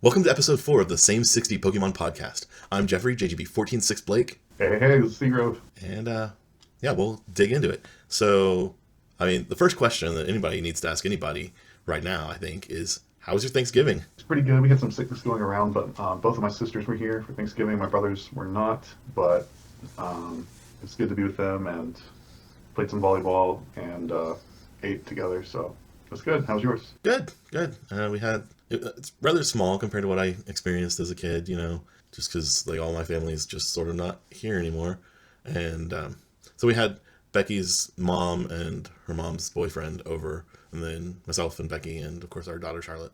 Welcome to episode 4 of the Same60 Pokemon podcast. I'm Jeffrey, JGB146 Blake. Hey, this is Seagrove. And, yeah, we'll dig into it. So, the first question that anybody needs to ask anybody right now, I think, is, how was your Thanksgiving? It's pretty good. We had some sickness going around, but both of my sisters were here for Thanksgiving. My brothers were not, but it's good to be with them and played some volleyball and ate together, so it was good. How was yours? Good. It's rather small compared to what I experienced as a kid, just because, all my family's just sort of not here anymore. And so we had Becky's mom and her mom's boyfriend over, and then myself and Becky, and of course our daughter Charlotte.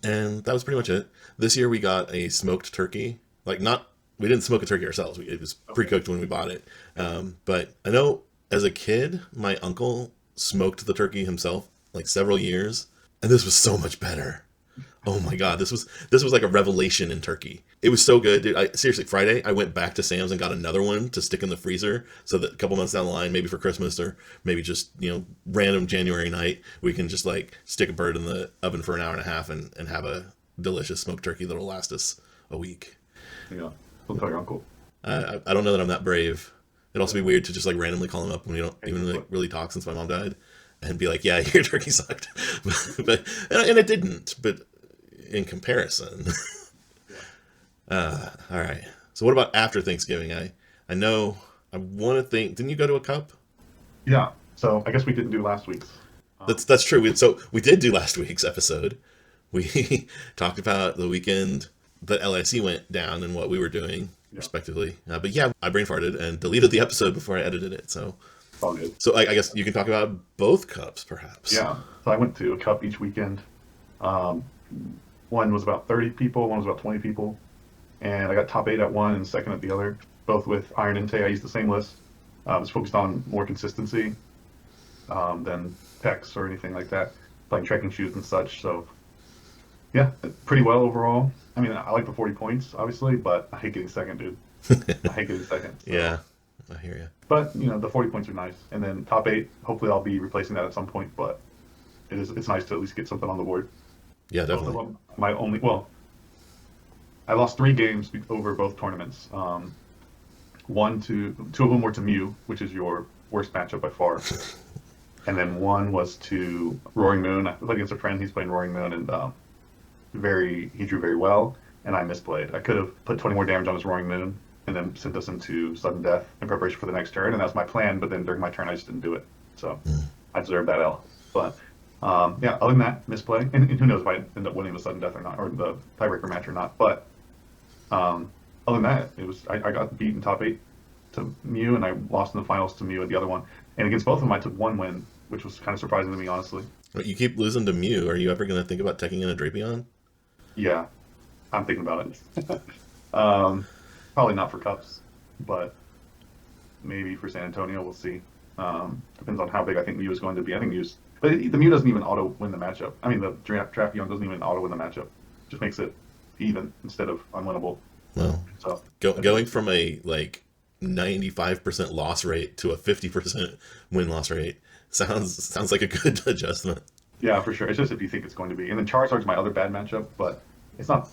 And that was pretty much it. This year we got a smoked turkey. We didn't smoke a turkey ourselves. It was pre-cooked when we bought it. But I know as a kid, my uncle smoked the turkey himself, several years, and this was so much better. Oh my God, this was like a revelation in turkey. It was so good, dude. Seriously, Friday, I went back to Sam's and got another one to stick in the freezer so that a couple months down the line, maybe for Christmas or maybe just, random January night, we can just stick a bird in the oven for an hour and a half and have a delicious smoked turkey that'll last us a week. Yeah, don't tell your uncle. I don't know that I'm that brave. It'd also be weird to just randomly call him up when we don't even really talk since my mom died and be like, yeah, your turkey sucked. and it didn't, but in comparison. All right. So what about after Thanksgiving? I want to think, didn't you go to a cup? Yeah. So I guess we didn't do last week's. That's true. We did do last week's episode. We talked about the weekend that LAIC went down and what we were doing, respectively. But yeah, I brain farted and deleted the episode before I edited it. So all good. So I guess you can talk about both cups, perhaps. Yeah. So I went to a cup each weekend. One was about 30 people, one was about 20 people. And I got top 8 at one and second at the other, both with Iron Entei. I used the same list. I was focused on more consistency than pecks or anything like that, playing trekking shoes and such. So, yeah, pretty well overall. I like the 40 points, obviously, but I hate getting second, dude. I hate getting second. So. Yeah, I hear you. But, the 40 points are nice. And then top 8, hopefully I'll be replacing that at some point, but it's nice to at least get something on the board. Yeah, definitely. I lost 3 games over both tournaments. Two of them were to Mew, which is your worst matchup by far. And then one was to Roaring Moon. I played against a friend. He's playing Roaring Moon, and he drew very well, and I misplayed. I could have put 20 more damage on his Roaring Moon and then sent us into sudden death in preparation for the next turn, and that was my plan. But then during my turn, I just didn't do it. So I deserved that L. But yeah, other than that, misplay. And who knows if I end up winning the sudden death or not, or the tiebreaker match or not. But other than that, I got beat in top 8 to Mew, and I lost in the finals to Mew at the other one. And against both of them, I took 1 win, which was kind of surprising to me, honestly. You keep losing to Mew. Are you ever going to think about taking in a Drapion? Yeah, I'm thinking about it. Probably not for Cups, but maybe for San Antonio, we'll see. Depends on how big I think Mew is going to be. I think but the Mew doesn't even auto-win the matchup. The Drapion doesn't even auto-win the matchup. Just makes it even instead of unwinnable. Well, so going from a 95% loss rate to a 50% win-loss rate sounds like a good adjustment. Yeah, for sure. It's just if you think it's going to be. And then Charizard's my other bad matchup, but it's not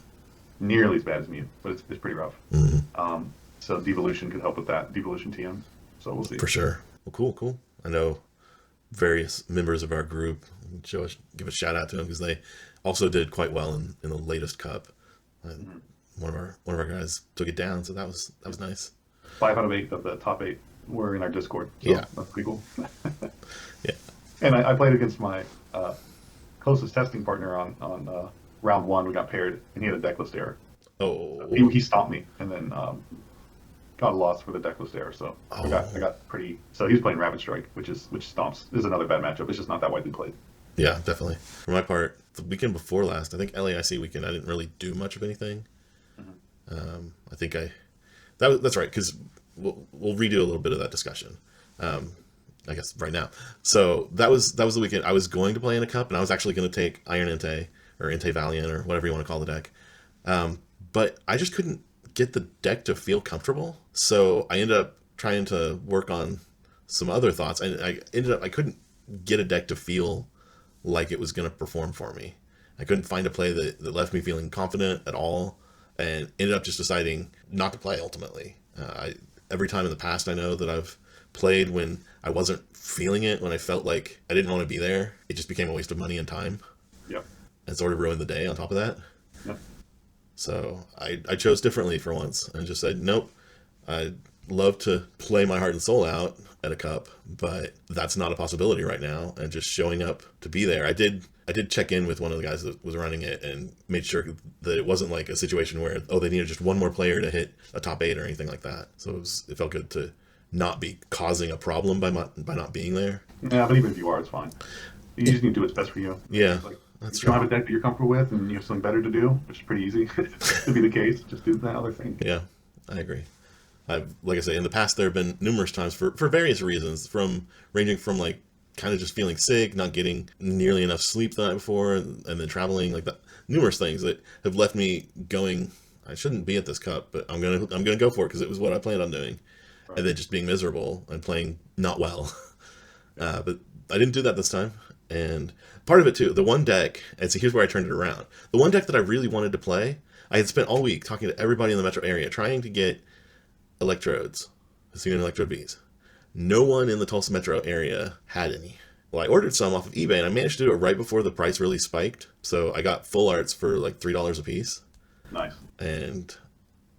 nearly as bad as Mew, but it's pretty rough. Mm-hmm. So Devolution could help with that. Devolution TM. So we'll see. For sure. Well, cool. I know various members of our group. Give a shout out to them because they also did quite well in the latest cup. One of our guys took it down, so that was nice. 5 out of 8 of the top 8 were in our Discord. So yeah, that's pretty cool. Yeah. And I played against my closest testing partner on round 1. We got paired, and he had a deck list error. Oh. So he stopped me, and then got a loss for the deck list error. So I got pretty. So he was playing Rapid Strike, which stomps. This is another bad matchup. It's just not that widely played. Yeah, definitely. For my part, the weekend before last, I think LAIC weekend, I didn't really do much of anything. Mm-hmm. I think that's right, because we'll redo a little bit of that discussion. I guess right now. So that was the weekend I was going to play in a cup, and I was actually going to take Iron Entei or Entei Valiant or whatever you want to call the deck. But I just couldn't get the deck to feel comfortable. So I ended up trying to work on some other thoughts. I couldn't get a deck to feel like it was going to perform for me. I couldn't find a play that left me feeling confident at all, and ended up just deciding not to play ultimately. Every time in the past I know that I've played when I wasn't feeling it, when I felt like I didn't want to be there, it just became a waste of money and time. Yep. And sort of ruined the day on top of that. Yep. So I chose differently for once and just said, nope, I'd love to play my heart and soul out at a cup, but that's not a possibility right now. And just showing up to be there. I did check in with one of the guys that was running it and made sure that it wasn't like a situation where, oh, they needed just one more player to hit a top 8 or anything like that. So it felt good to not be causing a problem by not being there. Yeah, but even if you are, it's fine. You just need to do what's best for you. Yeah, like, that's if true. you don't have a deck that you're comfortable with and you have something better to do, which is pretty easy to be the case, just do that other thing. Yeah, I agree. Like I say, in the past there have been numerous times for various reasons, ranging from like kind of just feeling sick, not getting nearly enough sleep the night before, and then traveling, like that. Numerous things that have left me going, I shouldn't be at this cup, but I'm gonna go for it because it was what I planned on doing, right. And then just being miserable and playing not well. But I didn't do that this time, and part of it too, the one deck, and so here's where I turned it around. The one deck that I really wanted to play, I had spent all week talking to everybody in the metro area trying to get electrodes, Hisuian Electrode Vs. No one in the Tulsa metro area had any. Well, I ordered some off of eBay, and I managed to do it right before the price really spiked. So I got full arts for like $3 a piece. Nice. And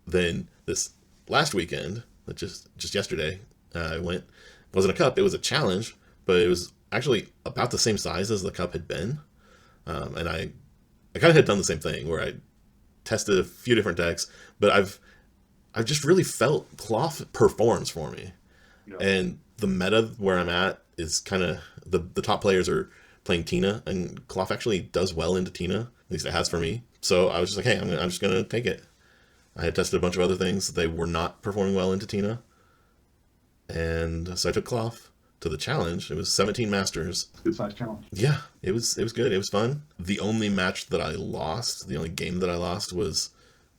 then this last weekend, just yesterday, I went. It wasn't a cup; it was a challenge, but it was actually about the same size as the cup had been. And I kind of had done the same thing where I tested a few different decks, but I've just really felt Klawf performs for me. Yeah. And the meta where I'm at is kind of the top players are playing Tina, and Klawf actually does well into Tina. At least it has for me. So I was just like, hey, I'm just gonna take it. I had tested a bunch of other things; they were not performing well into Tina, and so I took Klawf to the challenge. It was 17 masters. Good size challenge. Yeah, it was good. It was fun. The only match that I lost, the only game that I lost, was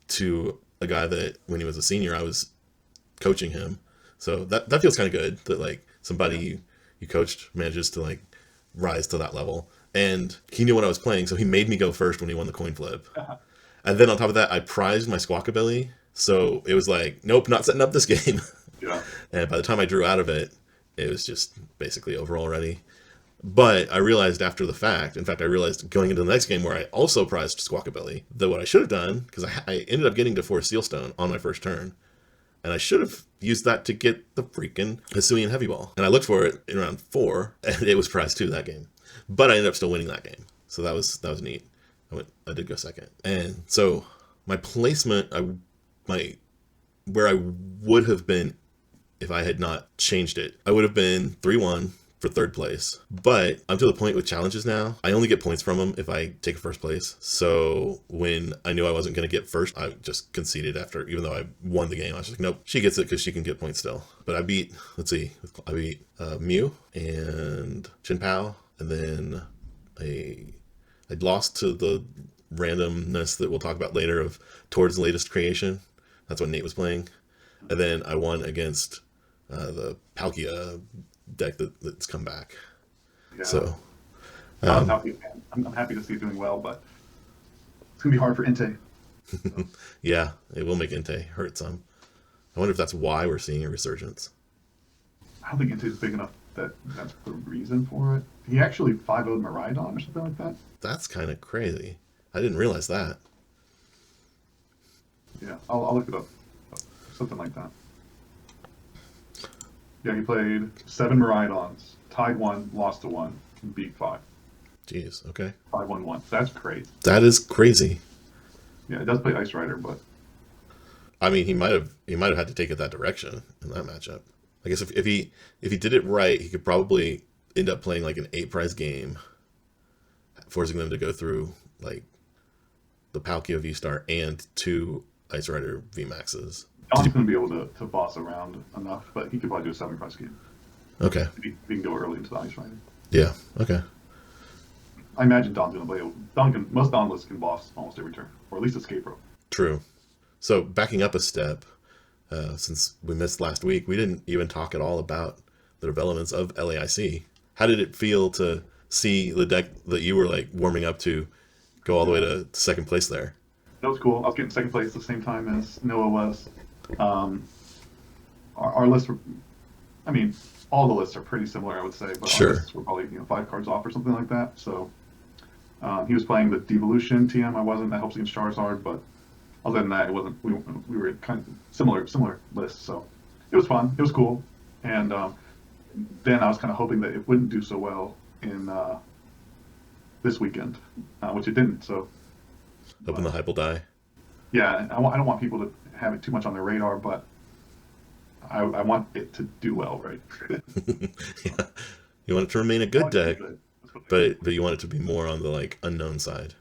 to a guy that when he was a senior, I was coaching him. So that feels kind of good that like somebody you coached manages to like rise to that level. And he knew what I was playing, so he made me go first when he won the coin flip. And then on top of that, I prized my squawkabilly. So it was like, nope, not setting up this game. Yeah. And by the time I drew out of it, it was just basically over already. But I realized after the fact, in fact, I realized going into the next game where I also prized squawkabilly, that what I should have done, because I ended up getting to 4 Sealstone on my first turn, and I should have used that to get the freaking Hisuian Heavy Ball. And I looked for it in round 4, and it was prize 2 that game. But I ended up still winning that game. So that was neat. I did go second. And so my placement, where I would have been if I had not changed it, I would have been 3-1 for 3rd place. But I'm to the point with challenges now, I only get points from them if I take 1st place. So when I knew I wasn't going to get 1st, I just conceded after, even though I won the game. I was like, nope, she gets it because she can get points still. But I beat, Mew and Chin Pao, and then I'd lost to the randomness that we'll talk about later of Towards the Latest Creation. That's what Nate was playing. And then I won against the Palkia deck that's come back. Yeah. So I'm happy to see it doing well, but it's going to be hard for Entei. So. Yeah, it will make Entei hurt some. I wonder if that's why we're seeing a resurgence. I don't think Entei's big enough that that's the reason for it. He actually 5-0'd Miraidon or something like that. That's kind of crazy. I didn't realize that. Yeah, I'll look it up. Something like that. Yeah, he played 7 Miraidons, tied 1, lost to 1, and beat 5. Jeez, okay. 5-1-1. That's crazy. That is crazy. Yeah, it does play Ice Rider, but I mean, he might have had to take it that direction in that matchup. I guess if he did it right, he could probably end up playing like an 8 prize game, forcing them to go through like the Palkia V-Star and 2 Ice Rider VMAXs. Don's going to be able to boss around enough, but he could probably do a 7 prize game. Okay. If he can go early into the Ice Rider. Yeah, okay. I imagine Don's going to play. Most Don lists can boss almost every turn, or at least escape rope. True. So backing up a step, since we missed last week, we didn't even talk at all about the developments of LAIC. How did it feel to see the deck that you were like warming up to go all the way to second place there. That was cool. I was getting second place at the same time as Noah was. Our lists were, I mean, all the lists are pretty similar, I would say, but Sure. our lists were probably 5 cards off or something like that. So he was playing the Devolution TM. I wasn't. That helps against Charizard, but other than that, it wasn't. We were kind of similar lists. So it was fun. It was cool. And then I was kind of hoping that it wouldn't do so well in this weekend, which it didn't. So Hoping the hype will die. yeah, I don't want people to have it too much on their radar, but I want it to do well, right? Yeah. You want it to remain a good deck, Good. but you want it to be more on the like unknown side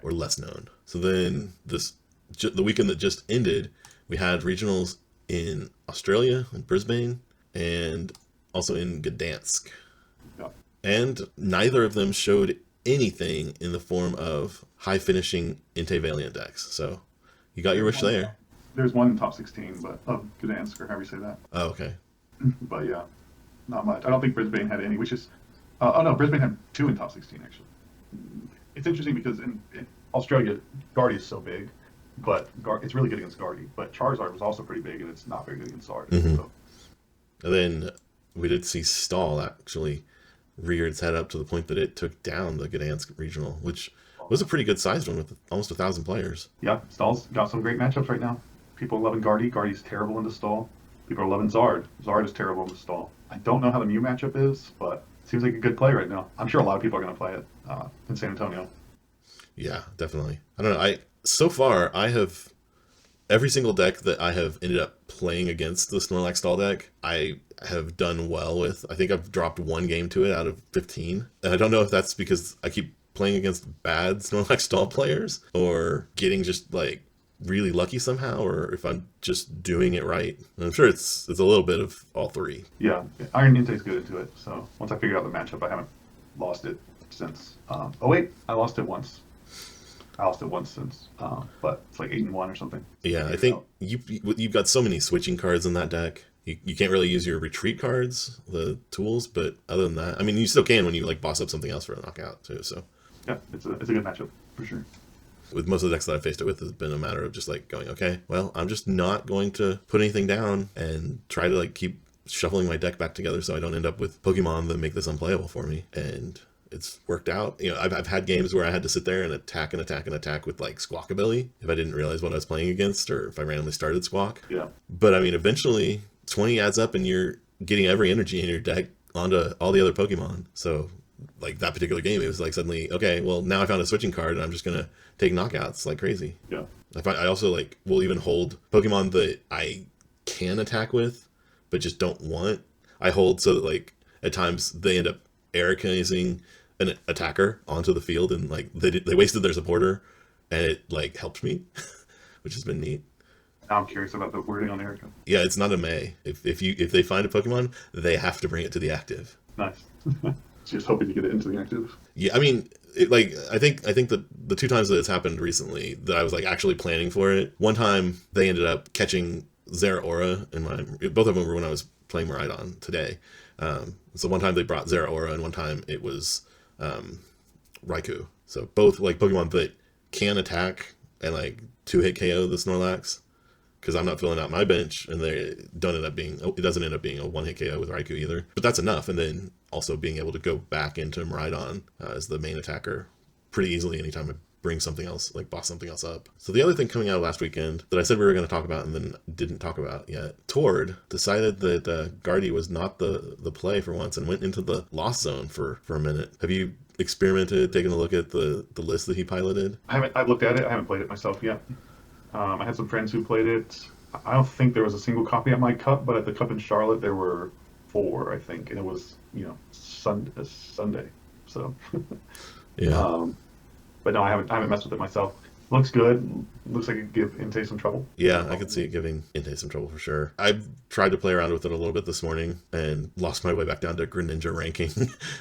or less known. So then the weekend that just ended, we had regionals in Australia, in Brisbane, and also in Gdansk. Yeah. And neither of them showed anything in the form of high finishing Entei Valiant decks. So you got your wish there. There's one in top 16, but of Gdansk, or however you say that. Oh, okay. But yeah, not much. I don't think Brisbane had any, which is, oh no, Brisbane had 2 in top 16 actually. It's interesting because in Australia, Guardy is so big, but it's really good against Guardy. But Charizard was also pretty big, and it's not very good against Zard. Mhm. So, And then we did see Stall actually rear its head up to the point that it took down the Gdansk regional, which was a pretty good sized one with almost 1,000 players. yeah, Stall's got some great matchups right now. People are loving Guardy. Guardy's terrible into Stall. People are loving Zard. Zard is terrible into Stall. I don't know how the Mew matchup is, but it seems like a good play right now. I'm sure a lot of people are going to play it in San Antonio. Yeah, definitely. I don't know. So far I have every single deck that I have ended up playing against the Snorlax Stall deck, I have done well with. I think I've dropped 1 game to it out of 15. And I don't know if that's because I keep playing against bad Snorlax Stall players or getting just like really lucky somehow, or if I'm just doing it right. And I'm sure it's a little bit of all three. Yeah, Iron Intei's good into it. So once I figured out the matchup, I haven't lost it since. Oh wait, I lost it once. I lost it once since, but it's like 8-1 or something. Yeah, I think you've got so many switching cards in that deck. You can't really use your retreat cards, the tools, but other than that, I mean, you still can when you like boss up something else for a knockout too. So yeah, it's a good matchup for sure. with most of the decks that I've faced it with, it's been a matter of just like going, okay, well, I'm just not going to put anything down and try to like keep shuffling my deck back together so I don't end up with Pokemon that make this unplayable for me. And it's worked out. You know, I've had games where I had to sit there and attack with like Squawkabilly if I didn't realize what I was playing against, or if I randomly started Squawk. Yeah. But I mean, eventually 20 adds up and you're getting every energy in your deck onto all the other Pokemon. So like that particular game, it was like suddenly, okay, well now I found a switching card and I'm just gonna take knockouts like crazy. Yeah. I also like will even hold Pokemon that I can attack with, but just don't want. I hold so that like at times they end up Ericizing an attacker onto the field, and like they wasted their supporter, and it like helped me, which has been neat. Now I'm curious about the wording on Erica. Yeah, it's not a May. If they find a Pokemon, they have to bring it to the active. Nice. Just hoping to get it into the active. Yeah, I mean, I think that the 2 times that it's happened recently that I was like actually planning for it. One time they ended up catching Zeraora in my. Both of them were when I was playing Miraidon today. So one time they brought Zeraora, and one time it was Raikou. So both like Pokemon that can attack and like 2-hit KO the Snorlax, because I'm not filling out my bench, and it doesn't end up being a 1-hit KO with Raikou either. But that's enough, and then also being able to go back into Miraidon as the main attacker pretty easily anytime I bring something else, like boss something else up. So the other thing coming out last weekend that I said we were going to talk about and then didn't talk about yet, Tord decided that Guardy was not the play for once and went into the lost zone for a minute. Have you experimented, taken a look at the list that he piloted? I've looked at it. I haven't played it myself yet. I had some friends who played it. I don't think there was a single copy at my cup, but at the cup in Charlotte there were 4, I think, and it was Sunday. So Yeah. But no, I haven't messed with it myself. Looks good. Looks like it could give Entei some trouble. Yeah, I could see it giving Entei some trouble for sure. I've tried to play around with it a little bit this morning and lost my way back down to Greninja ranking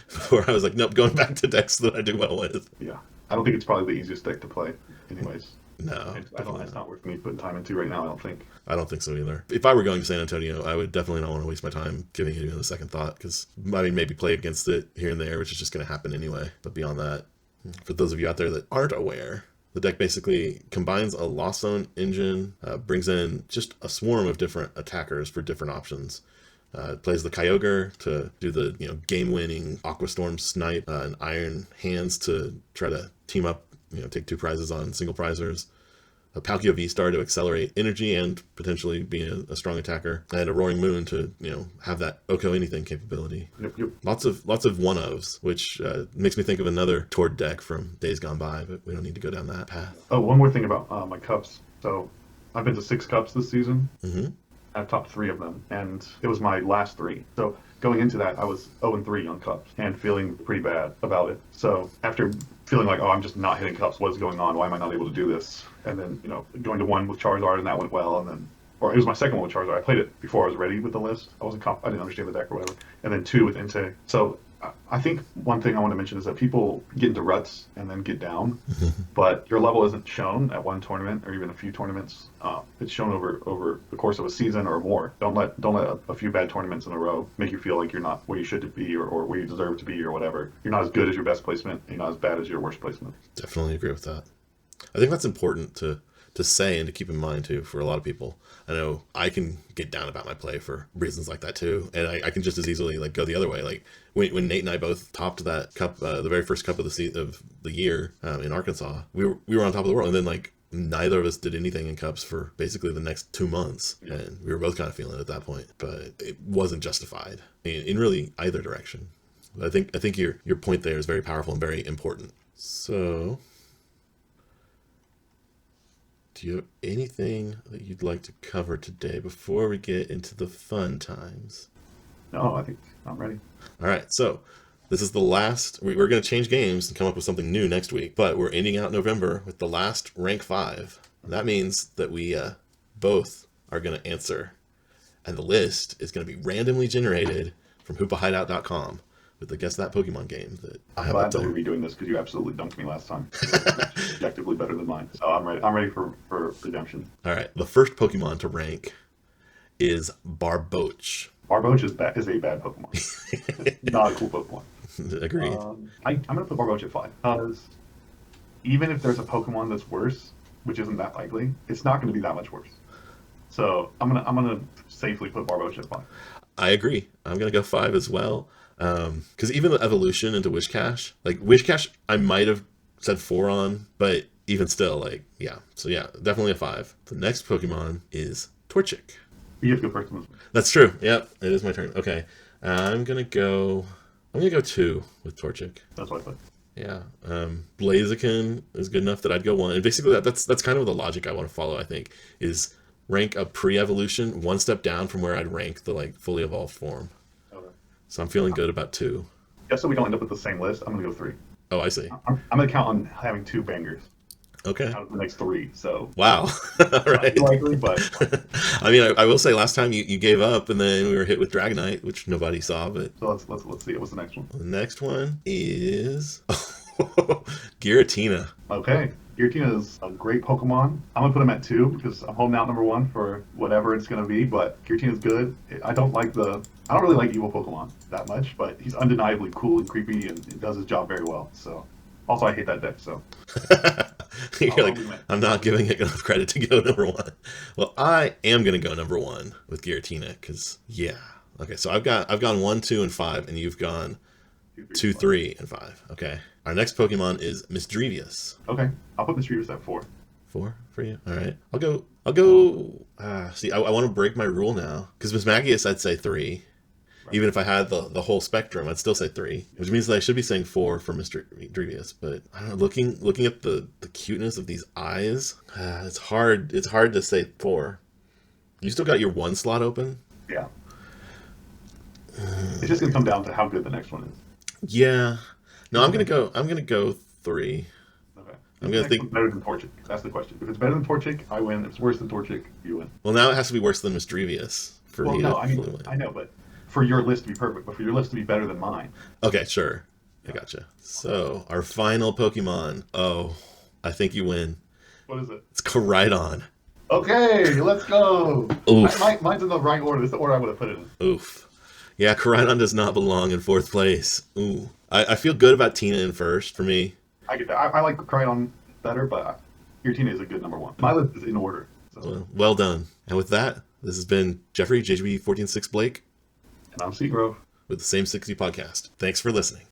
before I was like, nope, going back to decks that I do well with. Yeah. I don't think it's probably the easiest deck to play anyways. No. It's not worth me putting time into right now, I don't think. I don't think so either. If I were going to San Antonio, I would definitely not want to waste my time giving it even a second thought, because I mean, maybe play against it here and there, which is just going to happen anyway. But beyond that, For those of you out there that aren't aware, the deck basically combines a Lost Zone engine, brings in just a swarm of different attackers for different options. It plays the Kyogre to do the game-winning Aqua Storm snipe, and Iron Hands to try to team up, take 2 prizes on single prizers. A Palkia V-Star to accelerate energy and potentially be a strong attacker, and a Roaring Moon to have that Oko anything capability. Yep. Lots of one-ofs, which makes me think of another Tord deck from days gone by, but we don't need to go down that path. Oh, one more thing about my cups. So I've been to 6 cups this season. Mm-hmm. I've topped 3 of them, and it was my last 3. So going into that, I was 0-3 on cups and feeling pretty bad about it. So after feeling like, I'm just not hitting cups, what is going on? Why am I not able to do this? And then, going to 1 with Charizard, and that went well, and then, or it was my second one with Charizard. I played it before I was ready with the list. I didn't understand the deck or whatever. And then 2 with Entei. So I think one thing I want to mention is that people get into ruts and then get down, but your level isn't shown at one tournament or even a few tournaments. It's shown over the course of a season or more. Don't let a few bad tournaments in a row make you feel like you're not where you should be or where you deserve to be or whatever. You're not as good as your best placement. You're not as bad as your worst placement. Definitely agree with that. I think that's important to say and to keep in mind too for a lot of people. I know I can get down about my play for reasons like that too, and I can just as easily go the other way. Like when Nate and I both topped that cup, the very first cup of the year in Arkansas, we were on top of the world, and then neither of us did anything in cups for basically the next 2 months, and we were both kind of feeling it at that point, but it wasn't justified in really either direction. But I think your point there is very powerful and very important. So, do you have anything that you'd like to cover today before we get into the fun times? No, I think I'm ready. All right, so this is the last. We're going to change games and come up with something new next week, but we're ending out November with the last rank 5. That means that we both are going to answer, and the list is going to be randomly generated from hoopahideout.com with the Guess That Pokemon game that I have. I'm glad that we're redoing this because you absolutely dunked me last time. Objectively better than mine. So I'm ready. I'm ready for redemption. All right, the first Pokemon to rank is Barboach. Barboach is a bad Pokemon. Not a cool Pokemon. Agreed. I'm going to put Barboach at 5. Because even if there's a Pokemon that's worse, which isn't that likely, it's not going to be that much worse. So I'm gonna safely put Barboach at 5. I agree. I'm going to go 5 as well. Because even the evolution into Wishcash, Wishcash, I might have said 4 on, but even still, yeah. So yeah, definitely a 5. The next Pokemon is Torchic. You have to go first. That's true. Yep, it is my turn. Okay, I'm gonna go 2 with Torchic. That's what I put. Yeah, Blaziken is good enough that I'd go 1. And basically, that's kind of the logic I want to follow. I think is rank a pre-evolution 1 step down from where I'd rank the fully evolved form. Okay. So I'm feeling good about 2. Just so we don't end up with the same list, I'm gonna go 3. Oh, I see. I'm gonna count on having 2 bangers. Okay. Out of the next 3, so. Wow. All right. Likely, but. I mean, I will say last time you gave up, and then we were hit with Dragonite, which nobody saw. But so let's see. What's the next one? The next one is Giratina. Okay. Giratina is a great Pokemon. I'm gonna put him at 2 because I'm holding out number 1 for whatever it's gonna be. But Giratina is good. I don't really like evil Pokemon that much, but he's undeniably cool and creepy and does his job very well. So. Also, I hate that deck, so. You're like, I'm not giving it enough credit to go number 1. Well, I am going to go number 1 with Giratina, because, yeah. Okay, so I've gone 1, 2, and 5, and you've gone 2, 3, and 5. Okay. Our next Pokemon is Misdrevious. Okay, I'll put Misdrevious at 4. 4 for you? All right. I'll go. See, I want to break my rule now, because Mismagius, I'd say 3. Even if I had the whole spectrum, I'd still say 3, which means that I should be saying 4 for Mr. Drevious. But I don't know, looking at the cuteness of these eyes, it's hard to say 4. You still got your 1 slot open? Yeah. It's just gonna come down to how good the next one is. Yeah. No, I'm gonna go 3. Okay. I'm gonna think better than Torchic. That's the question. If it's better than Torchic, I win. If it's worse than Torchic, you win. Well, now it has to be worse than Misdrevious for me. No, I know, but. For your list to be perfect, but for your list to be better than mine. Okay, sure. I gotcha. So, our final Pokemon. Oh, I think you win. What is it? It's Koraidon. Okay, let's go. Oof. Mine's in the right order. It's the order I would have put it in. Oof. Yeah, Koraidon does not belong in 4th place. Ooh. I feel good about Tina in first for me. I get that. I like Cryon better, but your team is a good number one. My list is in order. So. Well done. And with that, this has been Jeffrey, JGB 146 Blake. And I'm Seagrove. With the Same60 podcast. Thanks for listening.